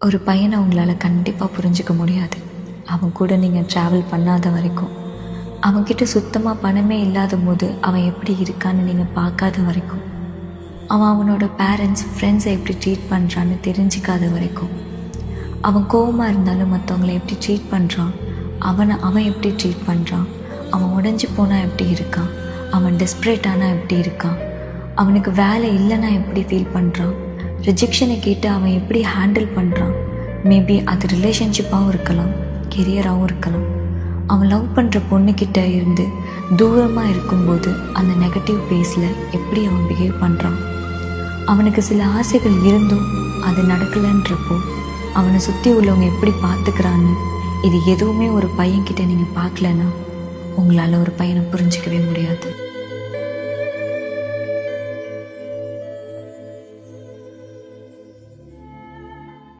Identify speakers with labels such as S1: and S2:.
S1: ஒரு பையனை உங்களால் கண்டிப்பாக புரிஞ்சிக்க முடியாது. அவன் கூட நீங்கள் ட்ராவல் பண்ணாத வரைக்கும், அவன்கிட்ட சுத்தமாக பணமே இல்லாத போது அவன் எப்படி இருக்கான்னு நீங்கள் பார்க்காத வரைக்கும், அவனோட பேரண்ட்ஸ் ஃப்ரெண்ட்ஸை எப்படி ட்ரீட் பண்ணுறான்னு தெரிஞ்சிக்காத வரைக்கும், அவன் கோவமாக இருந்தாலும் மற்றவங்கள எப்படி ட்ரீட் பண்ணுறான், அவன் எப்படி ட்ரீட் பண்ணுறான், அவன் உடஞ்சி போனால் எப்படி இருக்கான், அவன் டெஸ்ப்ரேட்டானா எப்படி இருக்கான், அவனுக்கு வேலை இல்லைன்னா எப்படி ஃபீல் பண்ணுறான், ரிஜெக்ஷனை கேட்டு அவன் எப்படி ஹேண்டில் பண்ணுறான், மேபி அது ரிலேஷன்ஷிப்பாகவும் இருக்கலாம், கெரியராகவும் இருக்கலாம். அவன் லவ் பண்ணுற பொண்ணுக்கிட்ட இருந்து தூரமாக இருக்கும்போது அந்த நெகட்டிவ் பேஸில் எப்படி அவன் பிஹேவ் பண்ணுறான், அவனுக்கு சில ஆசைகள் இருந்தும் அது நடக்கலைன்றப்போ அவனை சுற்றி உள்ளவங்க எப்படி பார்த்துக்கிறான்னு, இது எதுவுமே ஒரு பையன்கிட்ட நீங்கள் பார்க்கலன்னா உங்களால் ஒரு பையனை புரிஞ்சிக்கவே முடியாது.